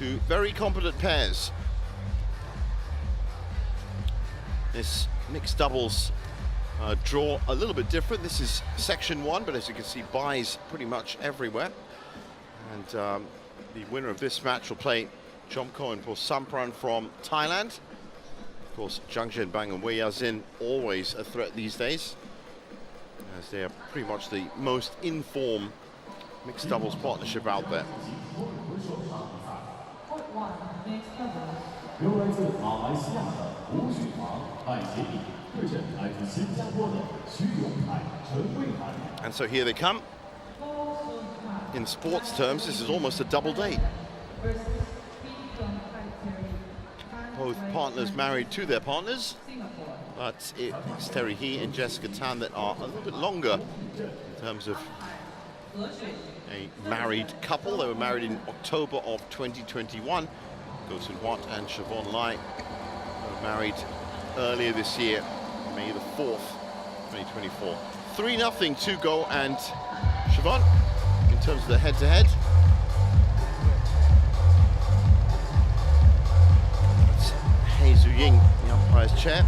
Two very competent pairs. This mixed doubles draw a little bit different. This is section 1, but as you can see, buys pretty much everywhere. And the winner of this match will play Jomko and Sampran from Thailand. Of course, Zhang Zhenbang and Wei Yazin, always a threat these days, as they are pretty much the most in-form mixed doubles partnership out there. And so here they come. In sports terms, this is almost a double date. Both partners married to their partners, but it's Terry He and Jessica Tan that are a little bit longer in terms of a married couple. They were married in October of 2021. Goh Soon Hwat and Siobhan Lai were married earlier this year, May the 4th, 2024. 3-0 to Goh and Siobhan in terms of the head-to-head. That's Hei Zhu Ying, the umpire's chair.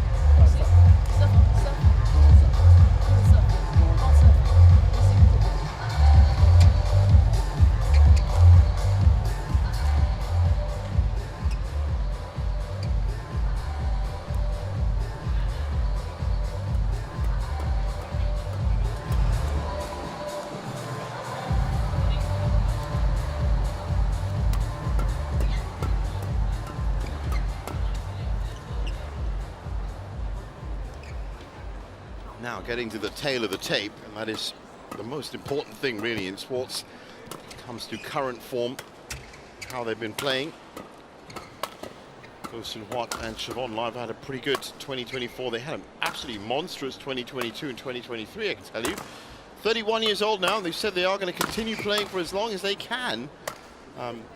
Now getting to the tail of the tape, and that is the most important thing really in sports. It comes to current form, how they've been playing. Goh Soon Hwat and Siobhan Lai have had a pretty good 2024. They had an absolutely monstrous 2022 and 2023, I can tell you. 31 years old now, and they've said they are going to continue playing for as long as they can.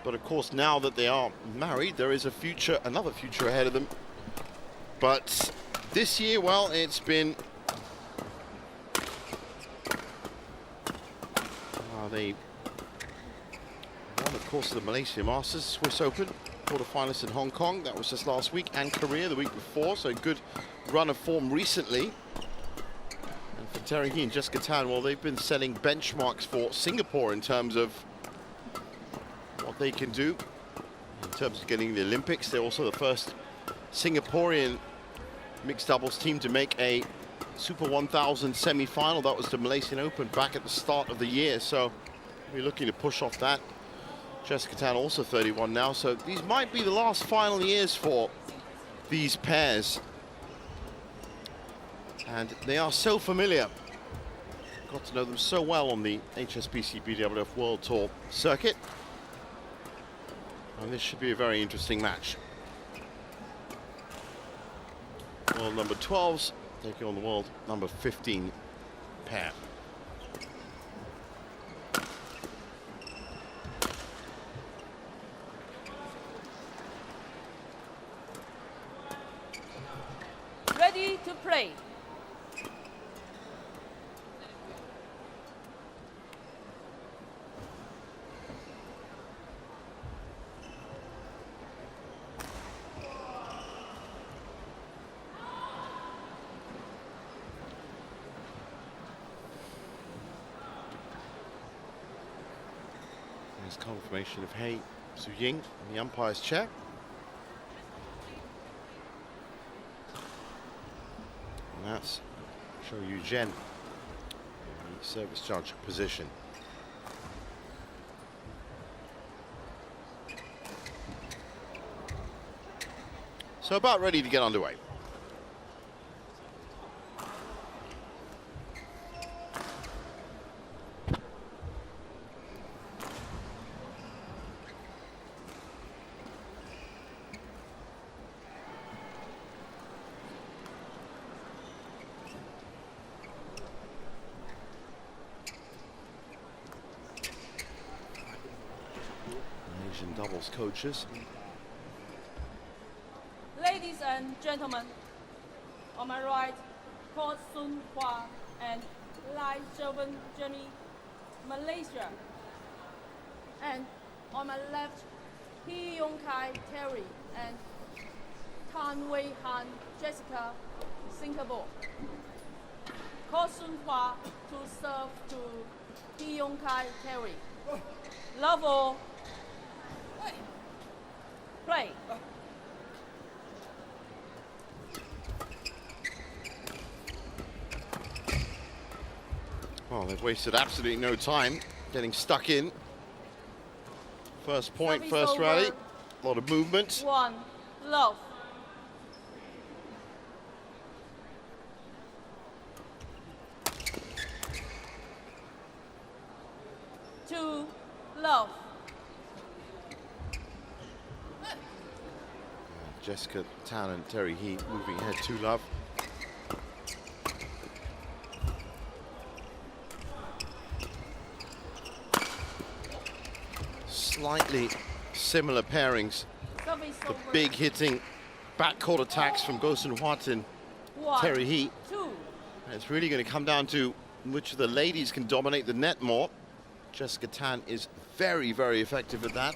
But of course, now that they are married, there is a future, another future ahead of them. But this year, well, it's been they won, of course, the Malaysia Masters, Swiss Open, quarterfinalists in Hong Kong. That was just last week, and Korea the week before, so a good run of form recently. And for Terry He and Jessica Tan, well, they've been setting benchmarks for Singapore in terms of what they can do in terms of getting the Olympics. They're also the first Singaporean mixed doubles team to make a Super 1000 semi-final. That was the Malaysian Open back at the start of the year, so we're looking to push off that. Jessica Tan also 31 now, so these might be the last final years for these pairs. And they are so familiar. Got to know them so well on the HSBC BWF World Tour circuit. And this should be a very interesting match. World number 12s taking on the world number 15 pair. Ready to play. There's confirmation of Hei Zhu Ying in the umpire's chair. And that's Zhou Yu Zhen in the service judge position. So about ready to get underway. Asian doubles coaches. Ladies and gentlemen, on my right, Goh Soon Hwat and Lai Siobhan Jimmy, Malaysia. And on my left, Hee Yong Kai Terry and Tan Wei Han Jessica Singapore. Ko Sun Hua to serve to Hee Yong Kai Terry. Love all. Play. Well, they've wasted absolutely no time getting stuck in. First point, Service first over. rally. A lot of movement. 1. Love. 2. Love. Jessica Tan and Terry He moving ahead 2-love. Slightly similar pairings. Service The over. big hitting backcourt attacks from Go Sun Hwat and 1. Terry He. 2. It's really going to come down to which of the ladies can dominate the net more. Jessica Tan is very, very effective at that.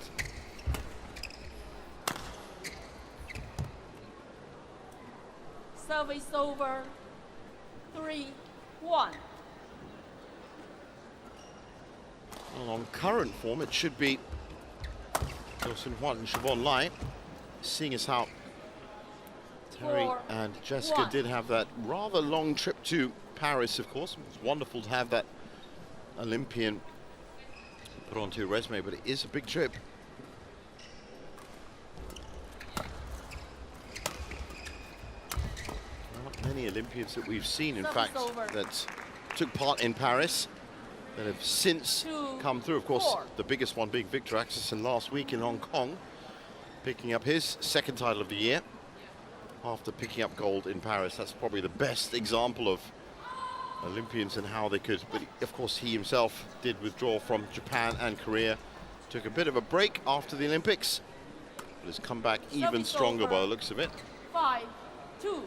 Service over. 3. 1. Well, on current form, it should be Go Sun Hwat and Siobhan Lai, seeing as how Terry 4, and Jessica 1. did have that rather long trip to Paris, of course. It's wonderful to have that Olympian put onto your resume, but it is a big trip. Not many Olympians that we've seen, in Service fact, over. that took part in Paris that have since 2, come through. Of course, 4. the biggest one being Victor Axelsen last week in Hong Kong, picking up his second title of the year after picking up gold in Paris. That's probably the best example of Olympians and how they could, but of course he himself did withdraw from Japan and Korea, took a bit of a break after the Olympics, but has come back even Service stronger over. by the looks of it. 5. 2.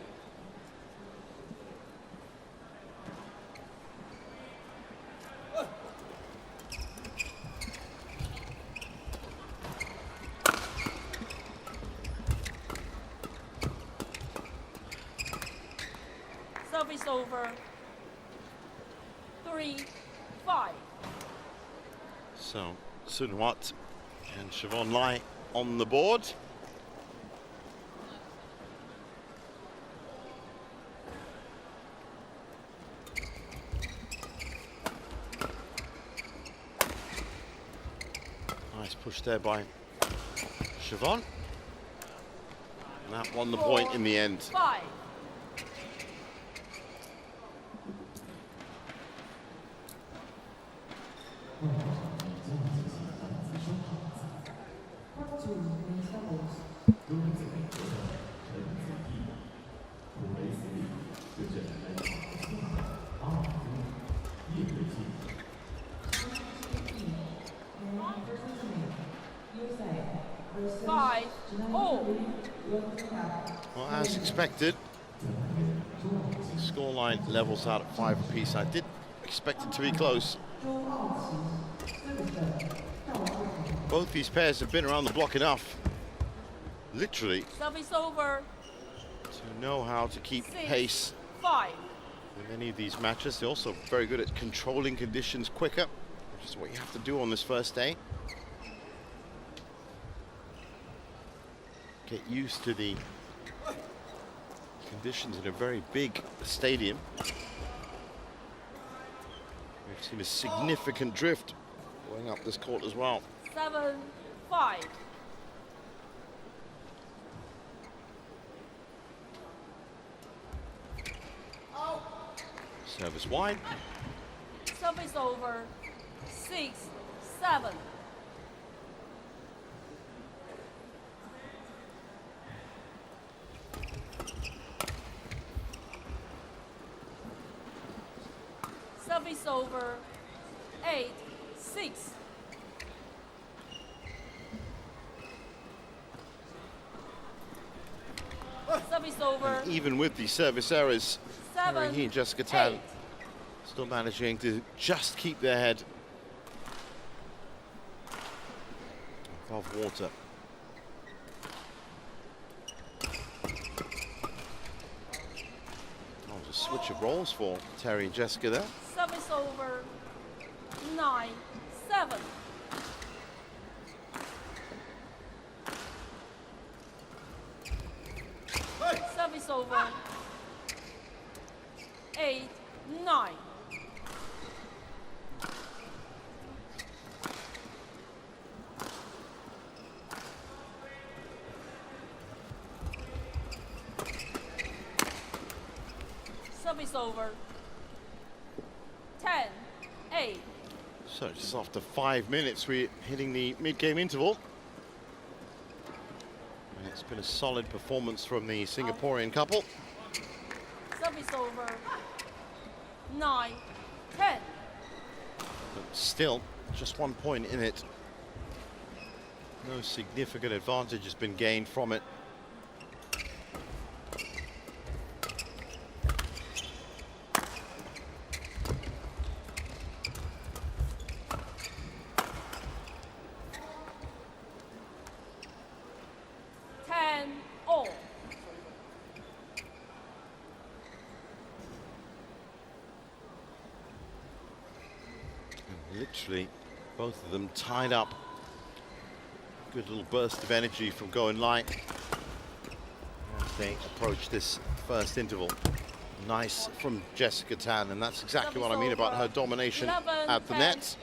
Service over. 3. 5. So Sun Hwat and Siobhan Lai on the board. Nice push there by Siobhan. And that won the point in the end. 5. Five. Oh. Well, as expected, the scoreline levels out at 5 apiece. I did expect it to be close. Both these pairs have been around the block enough, literally, Service over. to know how to keep 6. pace 5. with any of these matches. They're also very good at controlling conditions quicker, which is what you have to do on this first day. Get used to the conditions in a very big stadium. We've seen a significant drift going up this court as well. 7. 5. Service wide. Service over. 6. 7. Service over. 8. 6. Service over. Even with the service errors, 7. He and Jessica Tan 8. still managing to just keep their head above water. switch of roles for Terry and Jessica there. Service over 9-7. Service over 8-9. Service over 10-8. So just after 5 minutes, we're hitting the mid-game interval. And it's been a solid performance from the Singaporean couple. Service over 9-10. But still, just 1 point in it. No significant advantage has been gained from it. Literally, both of them tied up. Good little burst of energy from going light as they approach this first interval. Nice from Jessica Tan, and that's exactly what I mean about her domination at the net.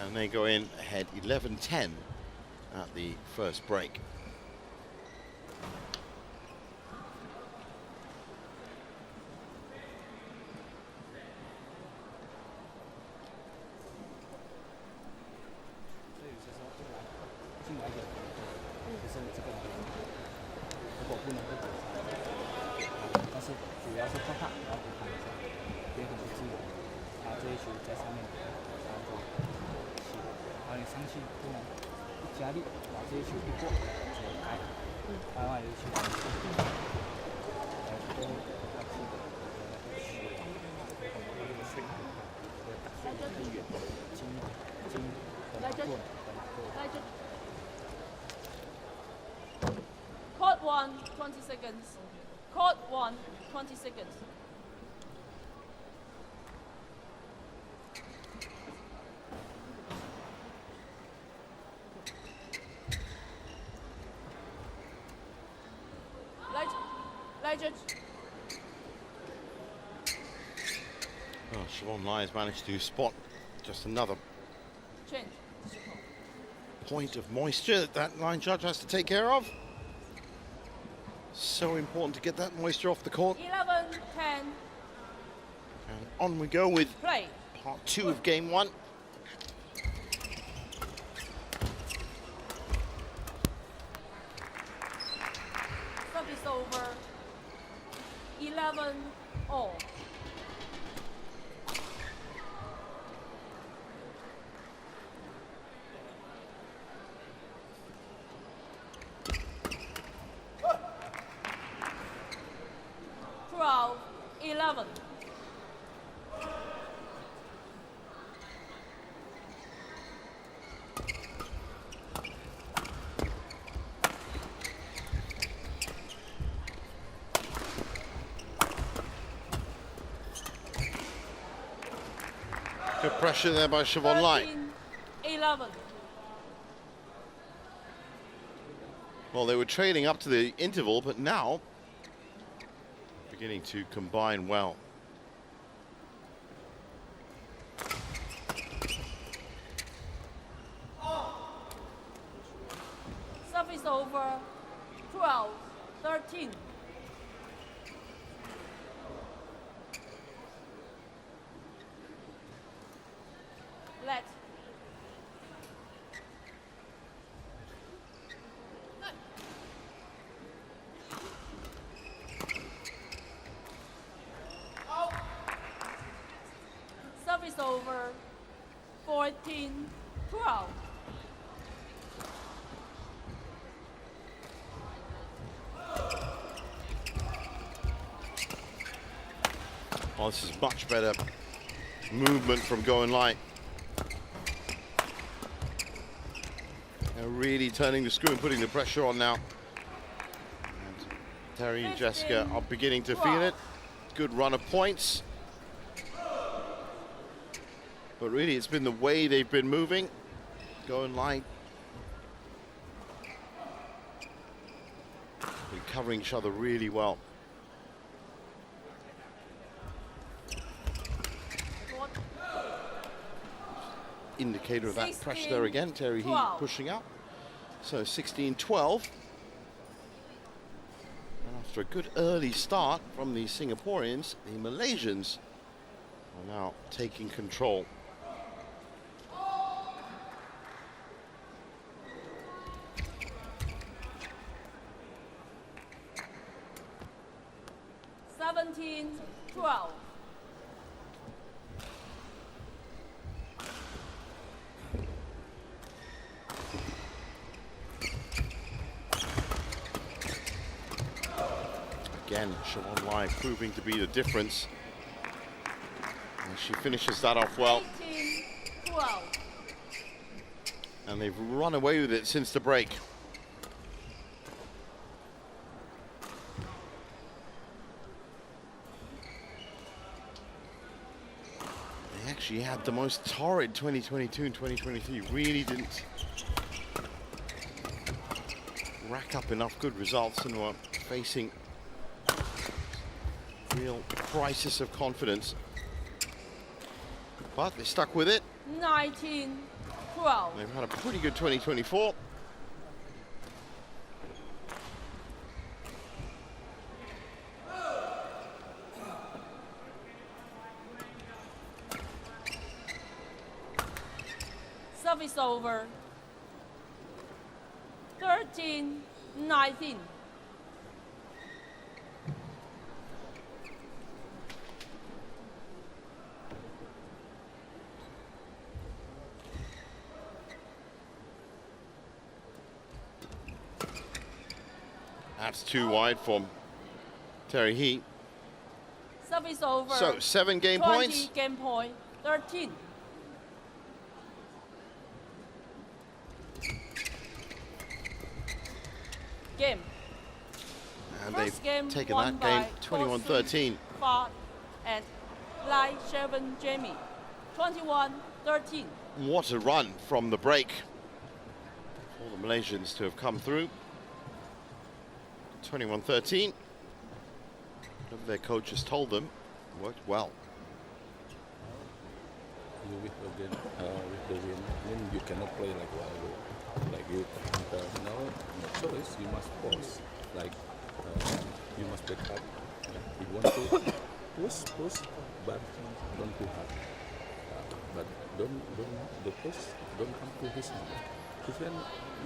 And they go in ahead 11-10 at the first break. Court 1, 20 seconds. Court 1, 20 seconds. Light judge. Oh, Siobhan Lai has managed to spot just another Change. point of moisture that line judge has to take care of. So important to get that moisture off the court. 11-10. And on we go with Play. part 2 of game 1. Service over 11-all. Twelve, 11. Good pressure there by Siobhan Lai. 11. Well, they were trailing up to the interval, but now beginning to combine well. Service over 12-13. Let. Service over 14-12. Well, this is much better movement from going light. They're really turning the screw and putting the pressure on now. And Terry and Jessica are beginning to feel it. good run of points. But really, it's been the way they've been moving, going line, been covering each other really well. Indicator of that pressure there again. Terry He pushing up. So 16-12. And after a good early start from the Singaporeans, the Malaysians are now taking control. Again, Siobhan Lai proving to be the difference. And she finishes that off well. 18-12. And they've run away with it since the break. They actually had the most torrid 2022 and 2023. Really didn't rack up enough good results and were facing real crisis of confidence. But they stuck with it. 19-12. They've had a pretty good 2024. Service over. 13-19. That's too wide for Terry He. Service over. So 7 game 20 points. game point. 13. Game. And First they've game taken won that game by 21-13. Far and Lai Shervin Jamie. 21-13. What a run from the break. All the Malaysians to have come through. 21-13. Whatever their coach has told them, worked well. With the win, then you cannot play like wild, like you. Now, no choice. You must pause. Like you must back up. You want to push, but don't too hard. But don't the push don't come to his hand. Even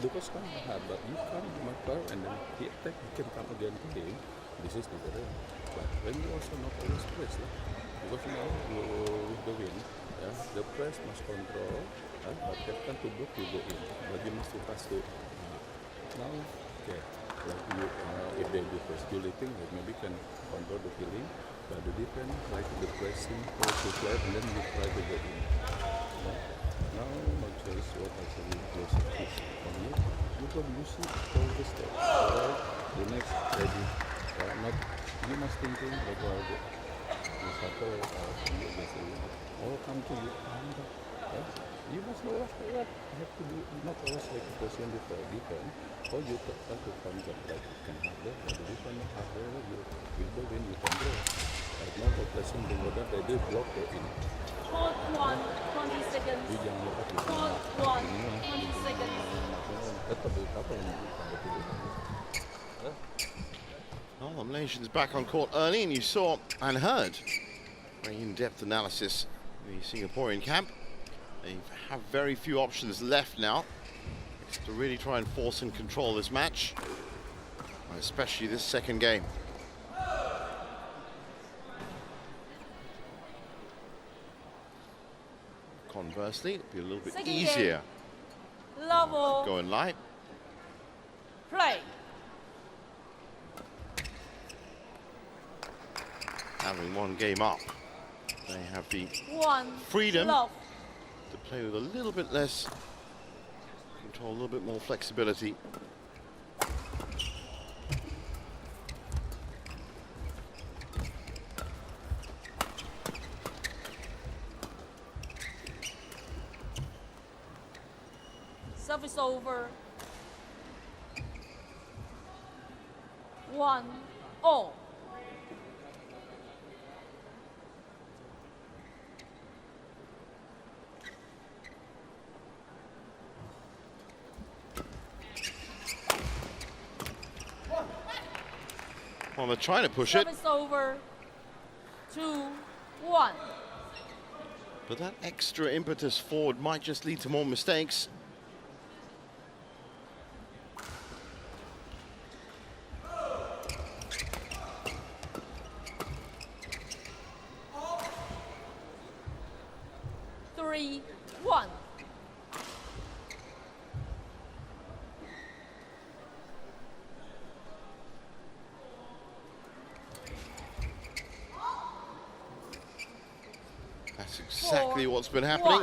the push come hard, but you come marker and then he attack. He can come again to him. This is the way. But when you also not always press, because now with the win. The press must control, but captain to block you go in. But you must pass to now. Okay, like you, if they do press guillotine, like maybe can control the feeling. But the defense like the pressing to play, and then you try to go in. Now no choice. What actually close push on you? You can use it for the step. The next ready. Not you must thinking like all come to you. You must know what you have to do. Not always like a person before defense. Or you have to come up like you can have that. But the defense have there, you will go when you can go. Like now the person the order they do block the in. Court 1, 20 seconds. You jangan lupa di Court 1, 20 seconds. tetap apa yang Well, the Malaysians back on court early, and you saw and heard very in-depth analysis of the Singaporean camp. They have very few options left now to really try and force and control this match, especially this second game. Conversely, it'll be a little bit Second easier Level. going light. Play. Having one game up, they have the 1. freedom Love. to play with a little bit less control, a little bit more flexibility. Service over. 1-all. Well, they're trying to push it. Service over. 2-1. But that extra impetus forward might just lead to more mistakes. Three, 1. That's exactly what's been happening.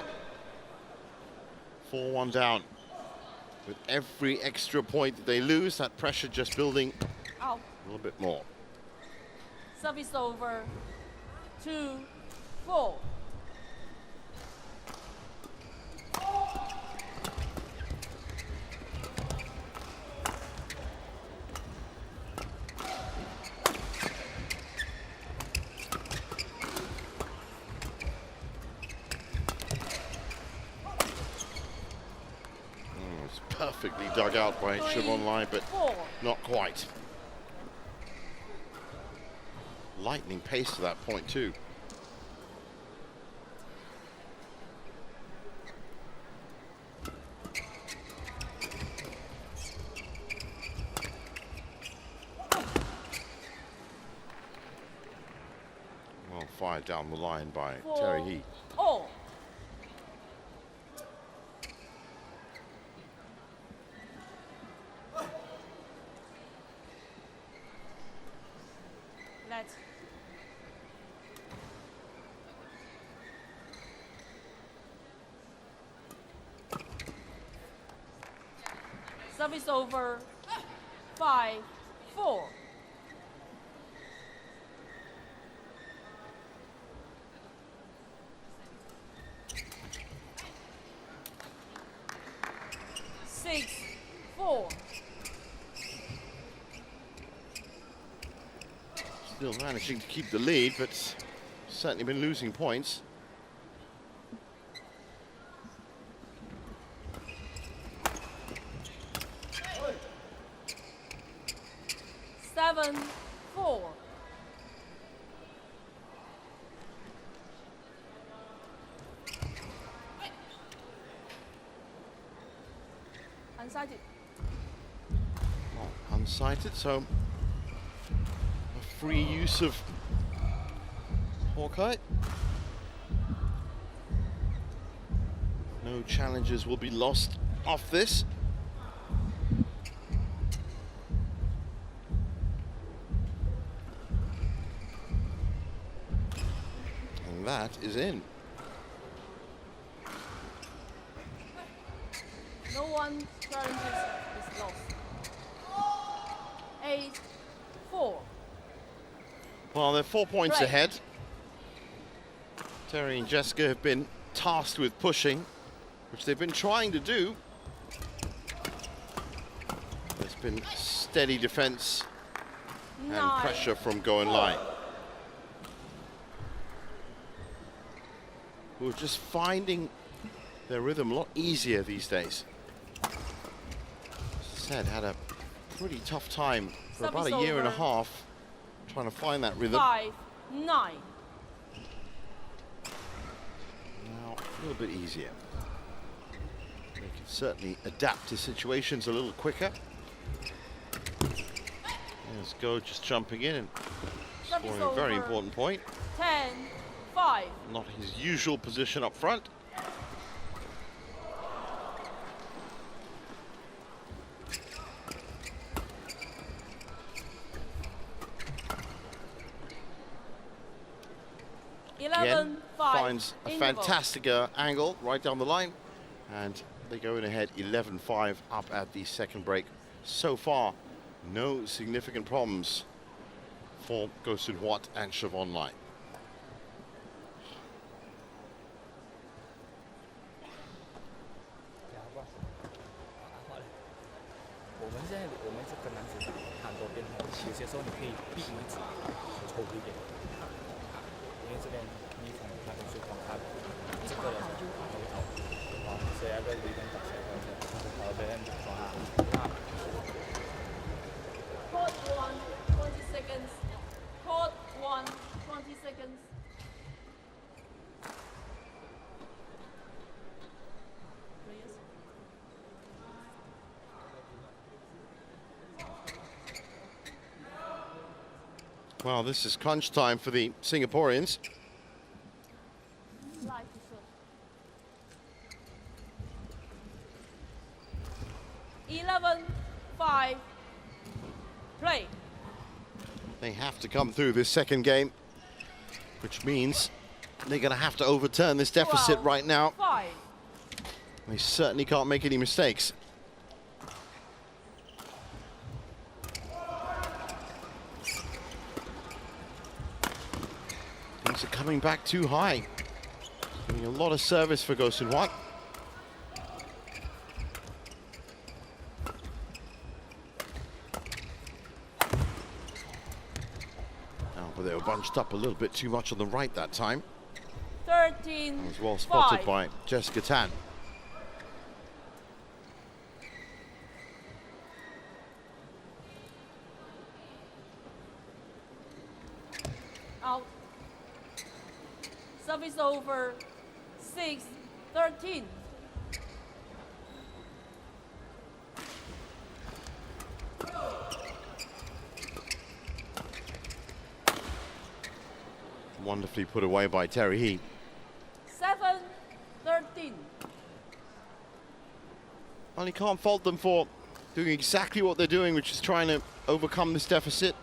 4-1 down. With every extra point that they lose, that pressure just building Out. a little bit more. Service over. 2-4. It's perfectly dug out by Siobhan Lai, but 4. not quite. Lightning pace to that point too. Well, fired down the line by Terry He. 4-all. Let's service over. 5-4. Six, 4. Still managing to keep the lead, but certainly been losing points. Seven, 4. Unsighted. Well, unsighted, so a free use of Hawkeye. No challenges will be lost off this. And that is in. No one challenges is lost. 8-4. Well, they're 4 points Right. ahead. Terry and Jessica have been tasked with pushing, which they've been trying to do. There's been steady defense and 9, pressure from Go and Lai, who are just finding their rhythm a lot easier these days. As I said, had a pretty tough time for about a Service year and a over. half trying to find that rhythm. 5-9. Now, a little bit easier. They can certainly adapt to situations a little quicker. There's Go just jumping in and Service scoring a very over. important point. 10-5. Not his usual position up front. Again, 11-5. finds a interval. fantastic angle right down the line, and they go in ahead 11-5 up at the second break. So far, no significant problems for Go Soon Wat and Siobhan Lai. 我们是跟男子很多变化，有些时候你可以避一指抽一点，因为这边逆风他跟水光他这个人他会跑，所以那个离跟打起来别人抓他。Court 1, 20 seconds. Court 1, 20 seconds. Please. Well, this is crunch time for the Singaporeans. Like to serve. 11-5. Play. They have to come through this second game, which means they're going to have to overturn this deficit 12, right now. 5. They certainly can't make any mistakes. Things are coming back too high. Doing a lot of service for Goh Soon Hwat. But they were bunched up a little bit too much on the right that time. 13. That was well spotted 5. by Jessica Tan. Out. Service over. 6-13. Wonderfully put away by Terry He. 7-13. And you can't fault them for doing exactly what they're doing, which is trying to overcome this deficit.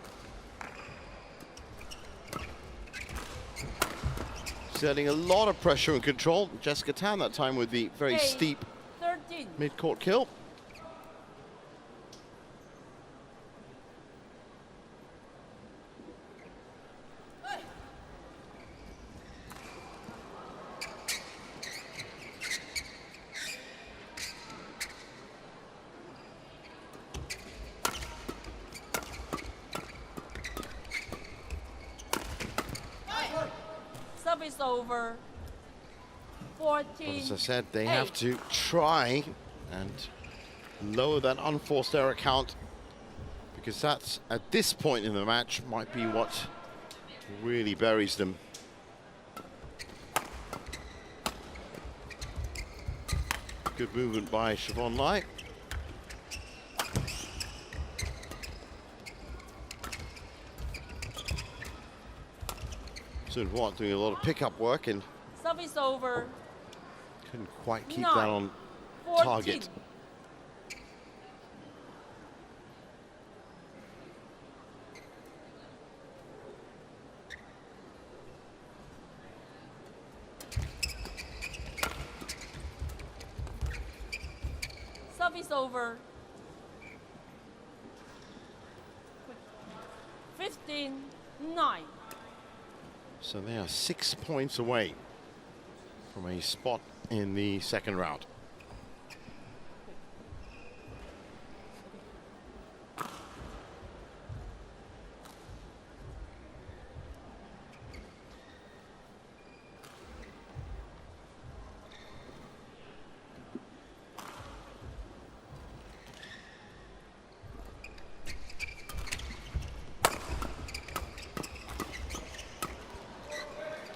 Setting a lot of pressure and control. Jessica Tan that time with the very 8, steep 13. mid-court kill. Service over. 14. But as I said, they have to try and lower that unforced error count, because that's, at this point in the match, might be what really buries them. Good movement by Siobhan Lai. Soon Hwat doing a lot of pickup work and Service over. couldn't quite keep 9, that on 14. target. Service over. 15-9. So they are 6 points away from a spot in the second round.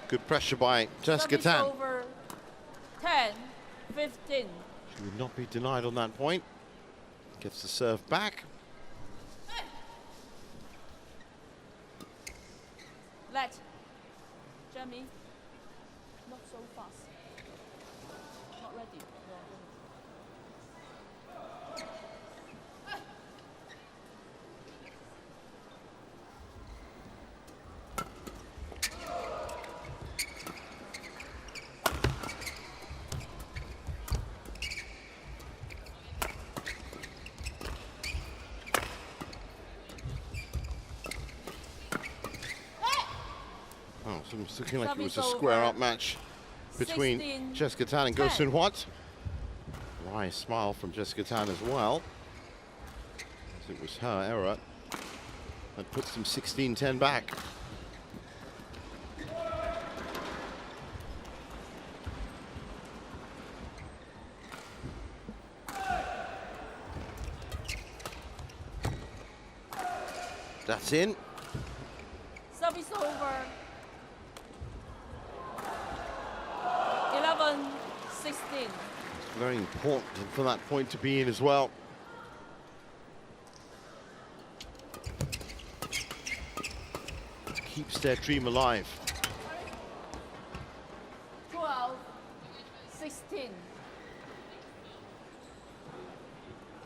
Good pressure by Jessica Service Tan. over. 10-15. She would not be denied on that point. Gets the serve back. Let. Jamie. Not so fast. Not ready. No. Oh, so it's looking like it was a Service square-up over. match between 16, Jessica Tan and Goh 10. Soon Hwat. Wry smile from Jessica Tan as well. it was her error. That puts them 16-10 back. That's in. Service over. 11-16. Very important for that point to be in as well. Keeps their dream alive. 12-16.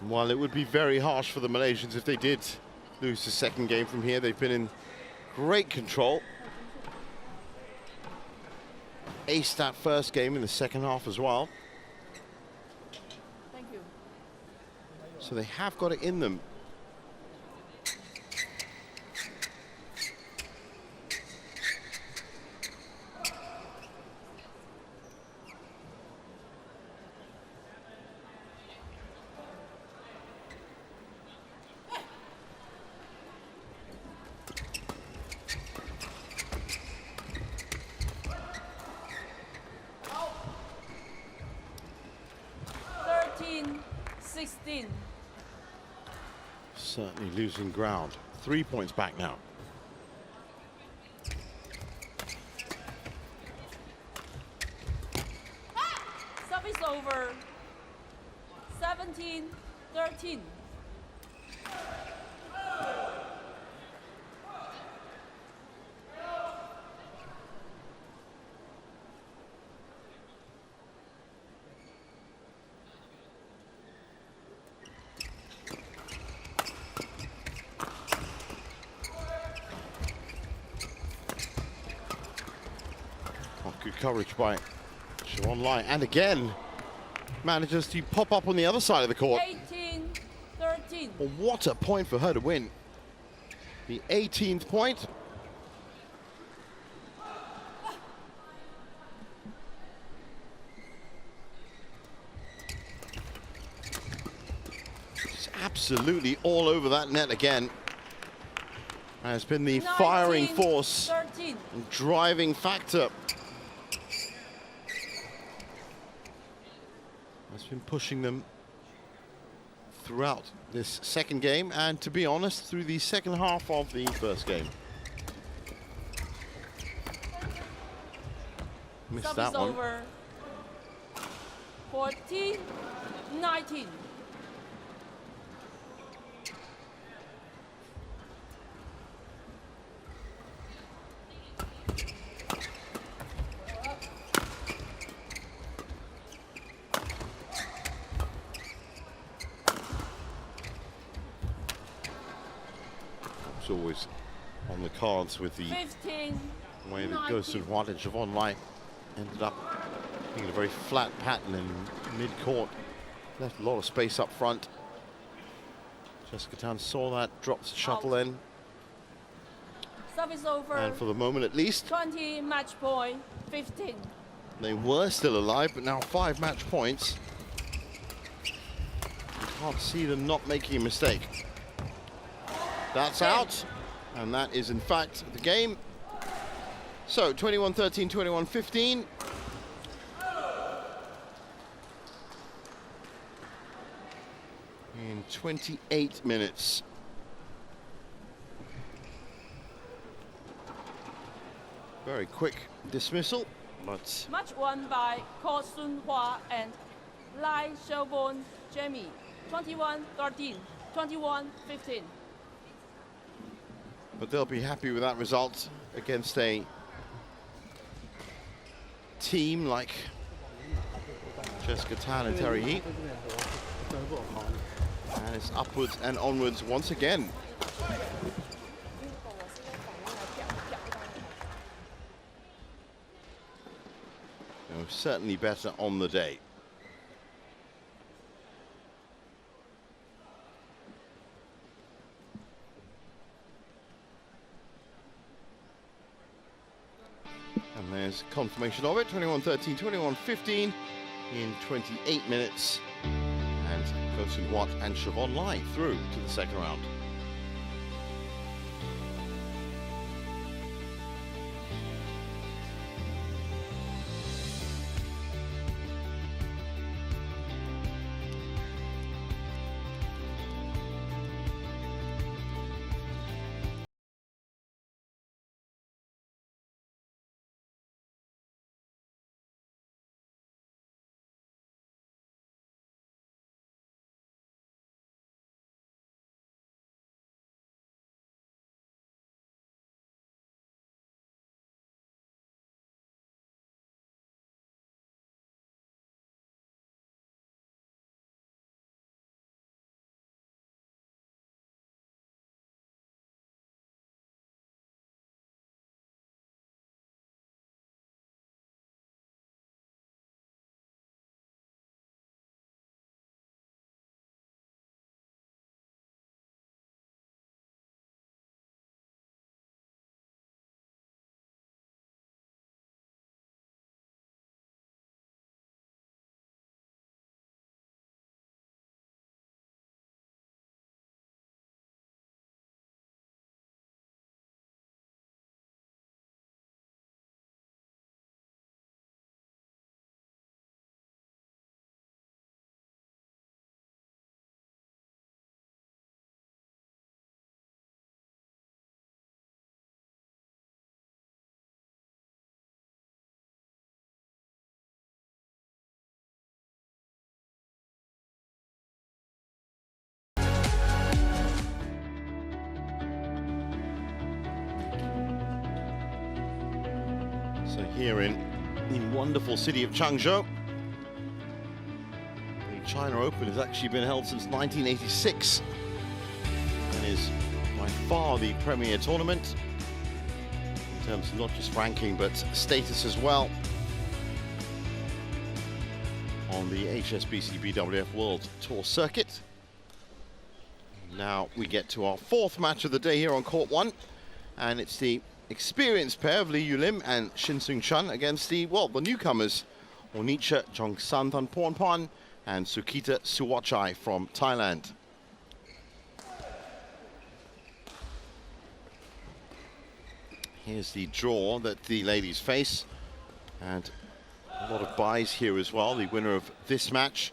While it would be very harsh for the Malaysians if they did lose the second game from here, they've been in great control. Aced that first game in the second half as well. Thank you. So they have got it in them. Certainly losing ground. 3 points back now. Service over. 17-13. Good coverage by Siobhan Lai, and again manages to pop up on the other side of the court. 18-13. Well, what a point for her to win. The 18th point. She's absolutely all over that net again. Has been the firing force and driving factor. Has been pushing them throughout this second game, and to be honest, through the second half of the first game. Missed that one. Over. 14-19. Always on the cards with the 15, way that goes to advantage. Siobhan Lai ended up being a very flat pattern in mid-court. Left a lot of space up front. Jessica Tan saw that, dropped the shuttle in. Service over. And for the moment at least, 20 match point, 15. they were still alive, but now 5 match points. You can't see them not making a mistake. That's out, and that is in fact the game. So 21-13, 21-15. In 28 minutes. Very quick dismissal, but Match won by Ko Sun Hua and Lai Xiaobon Jamie. 21-13, 21-15. but they'll be happy with that result against a team like Jessica Tan and Terry Heat. And it's upwards and onwards once again. They were certainly better on the day. And there's confirmation of it, 21-13, 21-15 in 28 minutes. And Kosun Watt and Siobhan Lai through to the second round. So here in the wonderful city of Changzhou, the China Open has actually been held since 1986 and is by far the premier tournament in terms of not just ranking but status as well on the HSBC BWF World Tour circuit. Now we get to our fourth match of the day here on court one, and it's the experienced pair of Li Yulim and Shin Seung Chun against the newcomers Onicha Jongsan and Sukita Suwachai from Thailand. Here's the draw that the ladies face, and a lot of buys here as well. The winner of this match